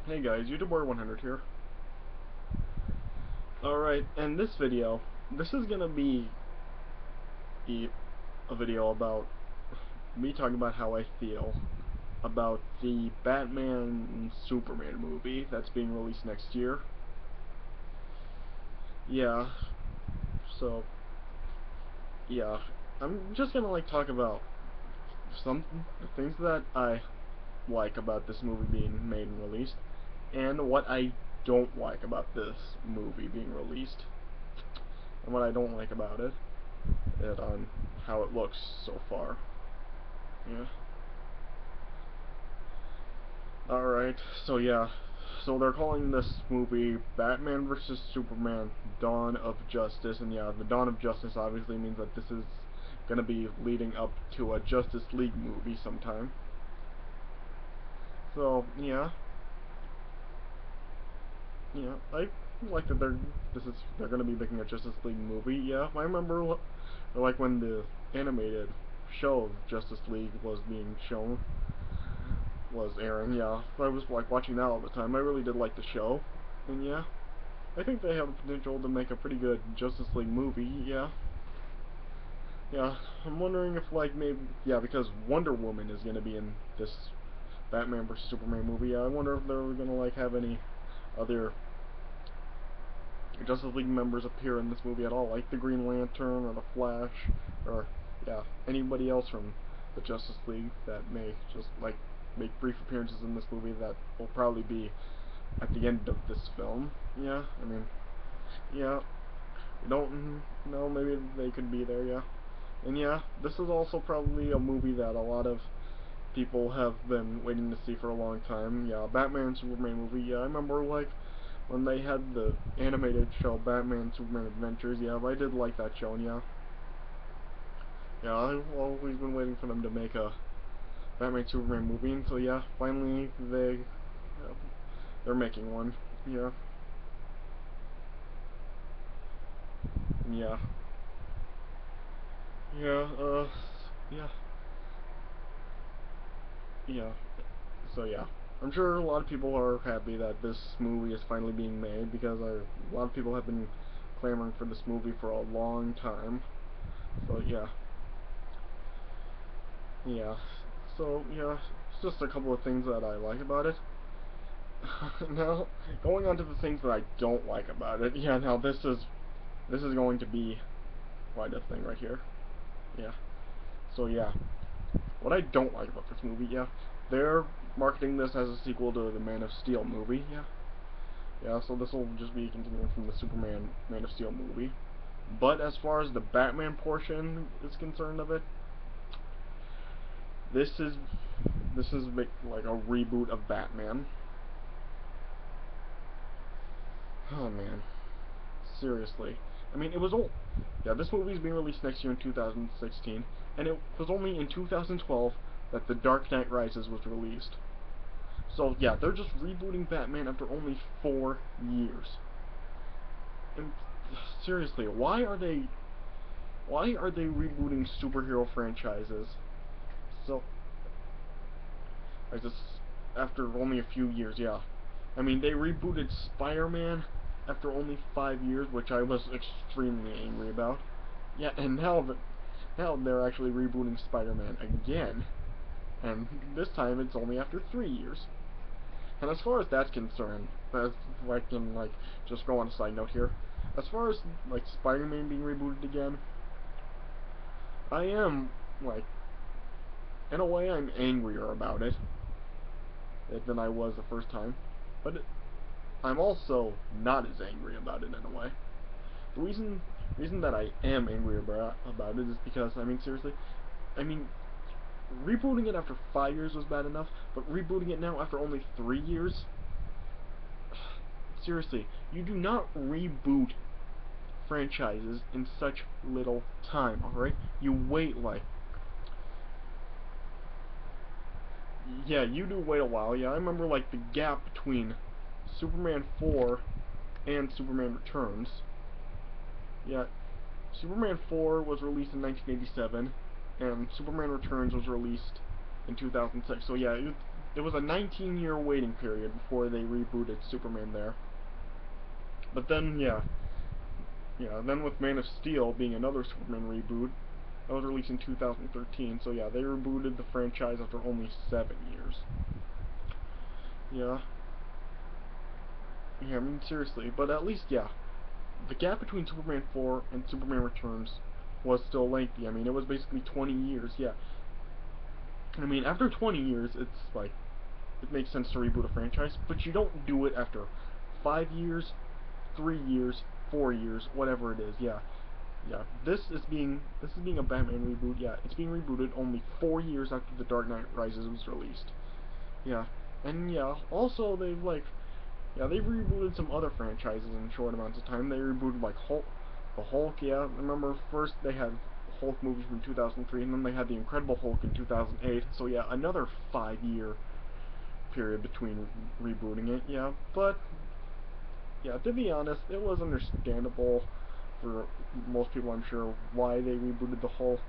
Hey guys, YouTuber100 here. Alright, and this video, this is gonna be a video about me talking about how I feel about the Batman and Superman movie that's being released next year. Yeah, so, yeah, I'm just gonna talk about some things that I like about this movie being made and released, and what I don't like about this movie being released, and what I don't like about it on how it looks so far. Yeah. Alright, so yeah. So they're calling this movie Batman vs. Superman Dawn of Justice, and yeah, the Dawn of Justice obviously means that this is gonna be leading up to a Justice League movie sometime. So, yeah. Yeah, I like that they're gonna be making a Justice League movie. Yeah, I remember like when the animated show of Justice League was being shown, was airing. Yeah, I was like watching that all the time. I really did like the show, and yeah, I think they have the potential to make a pretty good Justice League movie. Yeah, yeah. I'm wondering if maybe because Wonder Woman is gonna be in this Batman vs Superman movie. Yeah, I wonder if they're gonna have any other Justice League members appear in this movie at all, like the Green Lantern or the Flash, or yeah, anybody else from the Justice League that may just make brief appearances in this movie that will probably be at the end of this film. Yeah, I mean, yeah, we don't know, maybe they could be there, yeah. And yeah, this is also probably a movie that a lot of people have been waiting to see for a long time. Yeah, Batman Superman movie. Yeah, I remember when they had the animated show Batman Superman Adventures. Yeah, I did like that show, and yeah, I've always been waiting for them to make a Batman Superman movie, and so yeah, finally they're making one. Yeah, yeah, yeah, yeah, yeah. So yeah, I'm sure a lot of people are happy that this movie is finally being made because a lot of people have been clamoring for this movie for a long time. So yeah, yeah. So yeah, it's just a couple of things that I like about it. Now, going on to the things that I don't like about it. Yeah, now this is going to be quite a thing right here. Yeah. So yeah, what I don't like about this movie, yeah, they're marketing this as a sequel to the Man of Steel movie. Yeah. Yeah, so this will just be continuing from the Superman Man of Steel movie. But as far as the Batman portion is concerned of it, this is like a reboot of Batman. Oh man, seriously. I mean, it was old. Yeah, this movie is being released next year in 2016, and it was only in 2012 that The Dark Knight Rises was released. So yeah, they're just rebooting Batman after only 4 years. And seriously, why are they rebooting superhero franchises? So I just after only a few years, yeah. I mean, they rebooted Spider-Man after only 5 years, which I was extremely angry about. Yeah, and now they're actually rebooting Spider-Man again, and this time it's only after 3 years. And as far as that's concerned, as if I can just go on a side note here, as far as Spider-Man being rebooted again, I am in a way I'm angrier about it than I was the first time, but I'm also not as angry about it in a way. The reason that I am angry about it is because I mean seriously, I mean rebooting it after 5 years was bad enough, but rebooting it now after only 3 years, seriously, you do not reboot franchises in such little time. All right, you wait yeah, you do wait a while. Yeah, I remember the gap between Superman 4 and Superman Returns. Yeah, Superman 4 was released in 1987, and Superman Returns was released in 2006. So yeah, it was a 19-year waiting period before they rebooted Superman there. But then, then with Man of Steel being another Superman reboot, that was released in 2013. So yeah, they rebooted the franchise after only 7 years. Yeah. Yeah, I mean, seriously. But at least, yeah, the gap between Superman 4 and Superman Returns was still lengthy. I mean, it was basically 20 years, yeah. I mean, after 20 years, it's like, it makes sense to reboot a franchise, but you don't do it after 5 years, 3 years, 4 years, whatever it is, yeah. Yeah, this is being a Batman reboot, yeah. It's being rebooted only 4 years after The Dark Knight Rises was released. Yeah. And yeah, also they've rebooted some other franchises in short amounts of time. They rebooted like the Hulk, yeah. Remember first they had Hulk movies from 2003, and then they had the Incredible Hulk in 2008. So yeah, another 5-year period between rebooting it, yeah. But yeah, to be honest, it was understandable for most people, I'm sure, why they rebooted the Hulk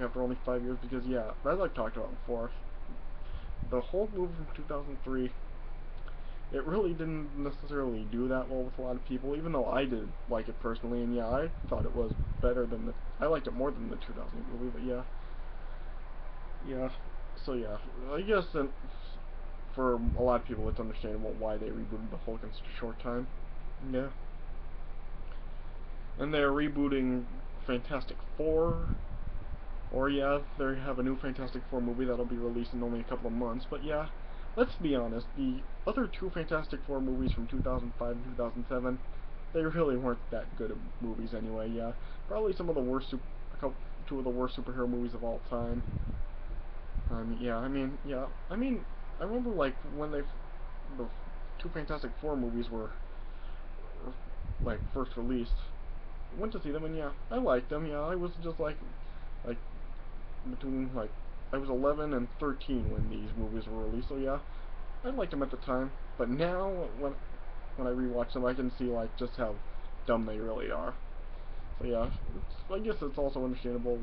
after only 5 years. Because yeah, as I've talked about before, the Hulk movie from 2003, it really didn't necessarily do that well with a lot of people, even though I did like it personally, and yeah, I thought it was better than I liked it more than the 2000 movie, but yeah. Yeah, so yeah, I guess for a lot of people it's understandable why they rebooted the Hulk in such a short time. Yeah. And they're rebooting Fantastic Four, or yeah, they have a new Fantastic Four movie that'll be released in only a couple of months, but yeah, let's be honest, the other two Fantastic Four movies from 2005 and 2007, they really weren't that good of movies anyway, yeah. Probably some of the worst, two of the worst superhero movies of all time. I remember like when the two Fantastic Four movies were like first released. I went to see them and yeah, I liked them. Yeah, I was just like between like I was 11 and 13 when these movies were released. So yeah, I liked them at the time. But now when I rewatch them, I can see like just how dumb they really are. So yeah, I guess it's also understandable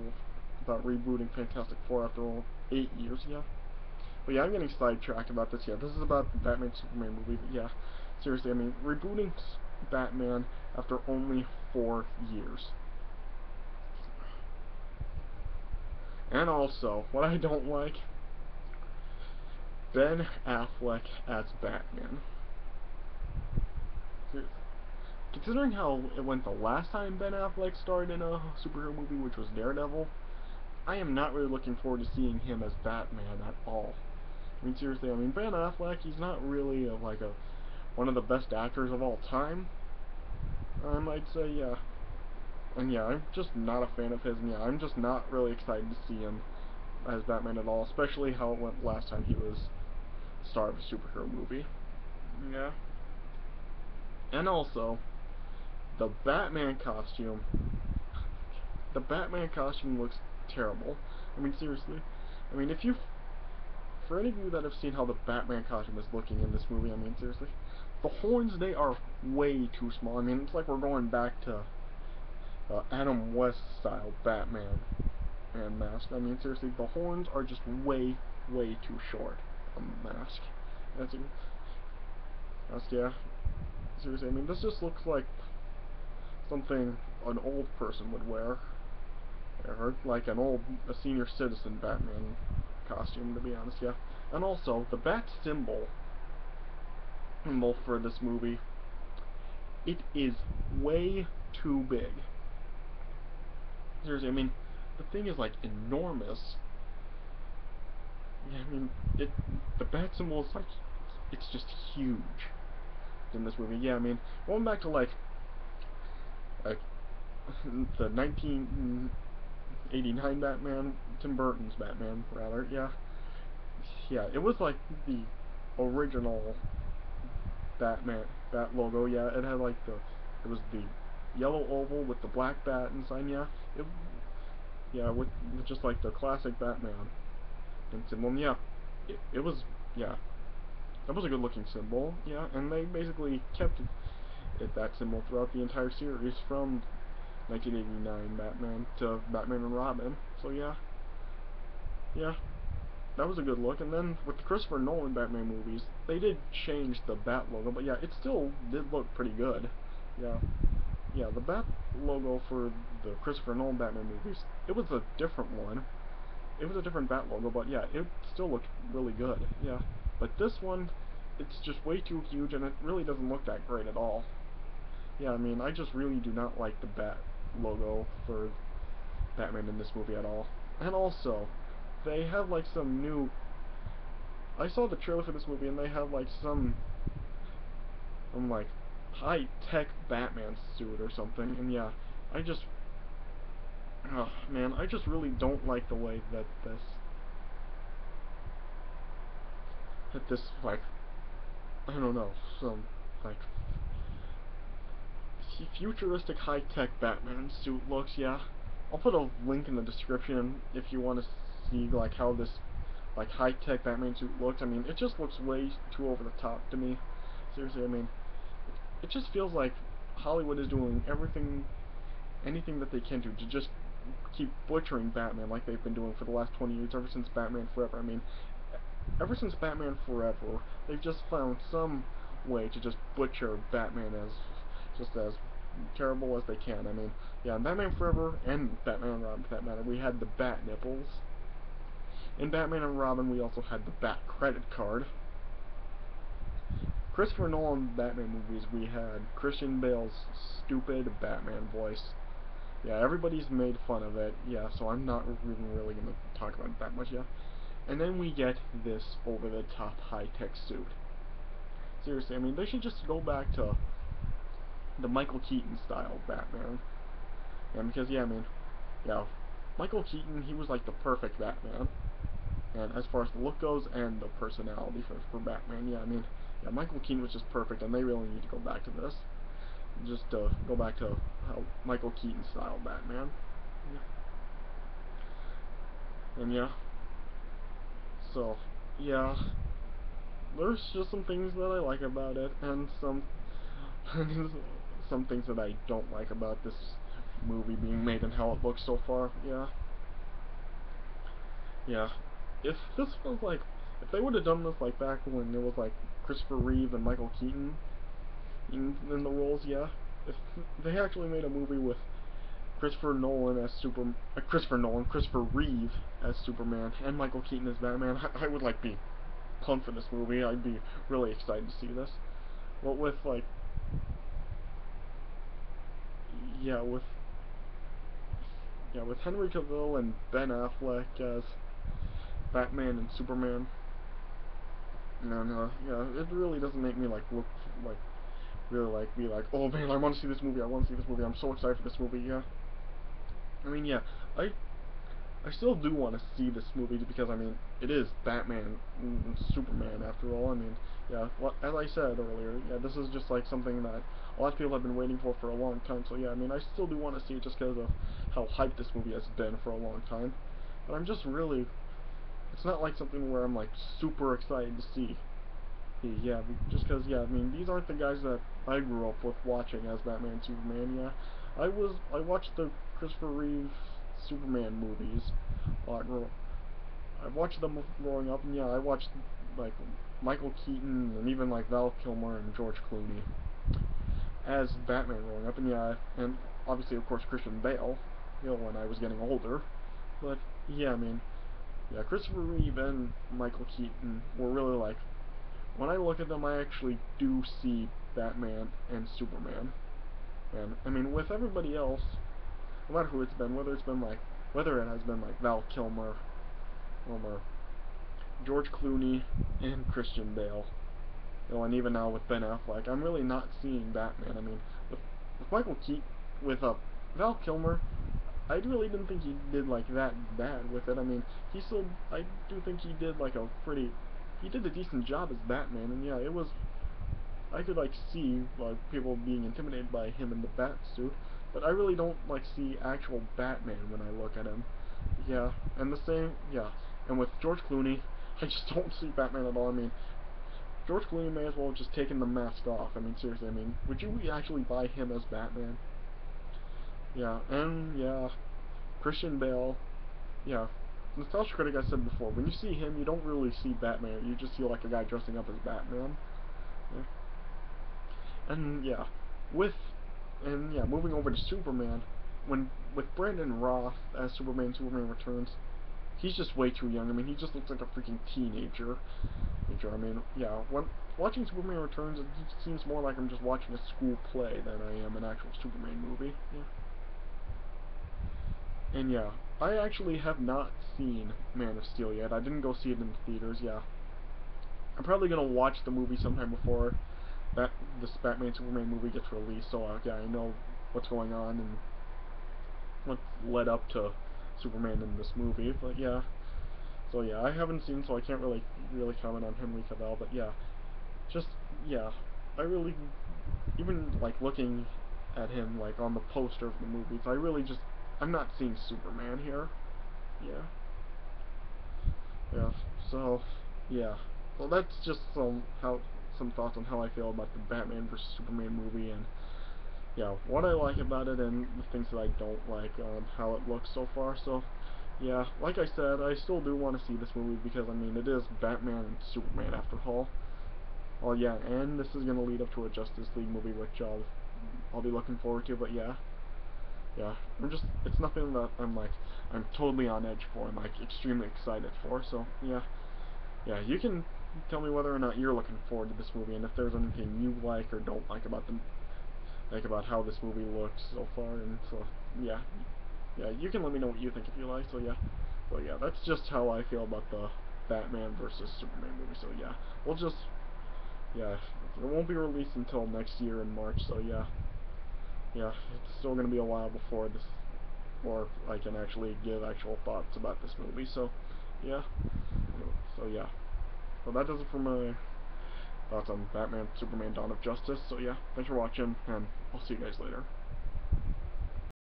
about rebooting Fantastic Four after all 8 years. Yeah. But yeah, I'm getting sidetracked about this. Yeah, this is about the Batman Superman movie. But yeah, seriously, I mean, rebooting Batman after only 4 years. And also, what I don't like, Ben Affleck as Batman. Seriously. Considering how it went the last time Ben Affleck starred in a superhero movie, which was Daredevil, I am not really looking forward to seeing him as Batman at all. I mean, seriously, I mean, Ben Affleck, he's not really one of the best actors of all time, I might say, yeah. And yeah, I'm just not a fan of his, and yeah, I'm just not really excited to see him as Batman at all, especially how it went last time he was the star of a superhero movie. Yeah. And also, the Batman costume. The Batman costume looks terrible. I mean, seriously. I mean, for any of you that have seen how the Batman costume is looking in this movie, I mean, seriously, the horns, they are way too small. I mean, it's like we're going back to Adam West style Batman and mask. I mean, seriously, the horns are just way, way too short on the mask. Yeah. Seriously, I mean, this just looks like something an old person would wear. Or like a senior citizen Batman costume, to be honest, yeah. And also, the bat symbol for this movie, it is way too big. Seriously, I mean, the thing is like enormous. Yeah, I mean, the bat symbol is like, it's just huge in this movie. Yeah, I mean, going back to like the 1989 Batman, Tim Burton's Batman, rather, yeah. Yeah, it was like the original Bat logo, yeah. It had like it was the yellow oval with the black bat inside, yeah. Yeah, with just like the classic Batman and symbol, and yeah. It was, yeah. That was a good looking symbol, yeah. And they basically kept that symbol throughout the entire series from 1989 Batman to Batman and Robin. So yeah, yeah. that was a good look. And then with the Christopher Nolan Batman movies, they did change the Bat logo, but yeah, it still did look pretty good. Yeah, yeah, the Bat logo for the Christopher Nolan Batman movies, it was a different one. It was a different Bat logo, but yeah, it still looked really good. Yeah, but this one, it's just way too huge, and it really doesn't look that great at all. Yeah, I mean, I just really do not like the Bat logo for Batman in this movie at all. And also, they have like some new. I saw the trailer for this movie, and they have like some, like high-tech Batman suit or something. And yeah, I just, oh man, I just really don't like the way that this like, I don't know, some like futuristic high-tech Batman suit looks. Yeah, I'll put a link in the description if you want to see like how this like high-tech Batman suit looks. I mean, it just looks way too over the top to me. Seriously, I mean, it just feels like Hollywood is doing anything that they can do to just keep butchering Batman like they've been doing for the last 20 years, ever since Batman Forever. I mean, ever since Batman Forever, they've just found some way to just butcher Batman as terrible as they can. I mean, yeah, in Batman Forever and Batman and Robin, for that matter, we had the Bat nipples. In Batman and Robin, we also had the Bat credit card. Christopher Nolan Batman movies, we had Christian Bale's stupid Batman voice. Yeah, everybody's made fun of it. Yeah, so I'm not even really going to talk about it that much. Yeah. And then we get this over-the-top high-tech suit. Seriously, I mean, they should just go back to the Michael Keaton style Batman. And because, yeah, I mean, yeah, Michael Keaton, he was like the perfect Batman. And as far as the look goes and the personality for Batman, yeah, I mean, yeah, Michael Keaton was just perfect, and they really need to go back to this. Just go back to how Michael Keaton style Batman. And yeah, so, yeah, there's just some things that I like about it, and some things that I don't like about this movie being made and how it looks so far. Yeah, yeah. If this was like, if they would have done this like back when it was like Christopher Reeve and Michael Keaton in the roles, yeah. If they actually made a movie with Christopher Reeve as Superman, and Michael Keaton as Batman, I would like be pumped for this movie. I'd be really excited to see this. But with like, yeah, with Henry Cavill and Ben Affleck as Batman and Superman, and yeah, it really doesn't make me like look like really like be like, oh man, I want to see this movie. I want to see this movie. I'm so excited for this movie. Yeah, I mean, yeah, I I still do want to see this movie because, I mean, it is Batman and Superman after all. I mean, yeah, as I said earlier, yeah, this is just like something that a lot of people have been waiting for a long time. So yeah, I mean, I still do want to see it just because of how hyped this movie has been for a long time. But I'm just really, it's not like something where I'm like super excited to see. Yeah, just because, yeah, I mean, these aren't the guys that I grew up with watching as Batman and Superman. Yeah, I watched the Christopher Reeve Superman movies a lot. I watched them growing up, and yeah, I watched like Michael Keaton and even like Val Kilmer and George Clooney as Batman growing up, and yeah, and obviously of course Christian Bale, when I was getting older. But yeah, I mean, yeah, Christopher Reeve and Michael Keaton were really like, when I look at them, I actually do see Batman and Superman. And I mean, with everybody else, no matter who it's been, whether it has been like Val Kilmer, Kilmer, George Clooney, and Christian Bale, and even now with Ben Affleck, I'm really not seeing Batman. I mean, with Michael Keaton, with Val Kilmer, I really didn't think he did like that bad with it. I mean, I do think he did like he did a decent job as Batman, and yeah, I could like see like people being intimidated by him in the bat suit, but I really don't like see actual Batman when I look at him. Yeah, and the same, yeah, and with George Clooney, I just don't see Batman at all. I mean, George Clooney may as well have just taken the mask off. I mean, seriously, I mean, would you actually buy him as Batman? Yeah, and yeah, Christian Bale, yeah. Nostalgia Critic, I said before, when you see him, you don't really see Batman. You just see like a guy dressing up as Batman. Yeah. And yeah, with moving over to Superman, when with Brandon Roth as Superman, Superman Returns, he's just way too young. I mean, he just looks like a freaking teenager. I mean, yeah, when watching Superman Returns, it seems more like I'm just watching a school play than I am an actual Superman movie. Yeah. And yeah, I actually have not seen Man of Steel yet. I didn't go see it in the theaters. Yeah, I'm probably gonna watch the movie sometime before that this Batman Superman movie gets released. So yeah, I know what's going on and what led up to Superman in this movie. But yeah, so yeah, I haven't seen, so I can't really comment on Henry Cavill. But yeah, just yeah, I really even like looking at him like on the poster of the movies. I'm not seeing Superman here. Yeah. Yeah. So, yeah. Well, that's just some thoughts on how I feel about the Batman vs Superman movie, and yeah, what I like about it and the things that I don't like on how it looks so far. So, yeah, like I said, I still do want to see this movie because I mean it is Batman and Superman after all. Well, yeah, and this is gonna lead up to a Justice League movie, which I'll be looking forward to. But yeah, yeah, it's nothing that I'm totally on edge for and like extremely excited for. So yeah. Yeah, you can tell me whether or not you're looking forward to this movie, and if there's anything you like or don't like about about how this movie looks so far, and so yeah, yeah, you can let me know what you think if you like. So yeah, that's just how I feel about the Batman versus Superman movie. So yeah, we'll just yeah, it won't be released until next year in March. So yeah, yeah, it's still gonna be a while before or I can actually give actual thoughts about this movie. So yeah, so yeah. So that does it for my thoughts on Batman, Superman, Dawn of Justice. So yeah, thanks for watching, and I'll see you guys later.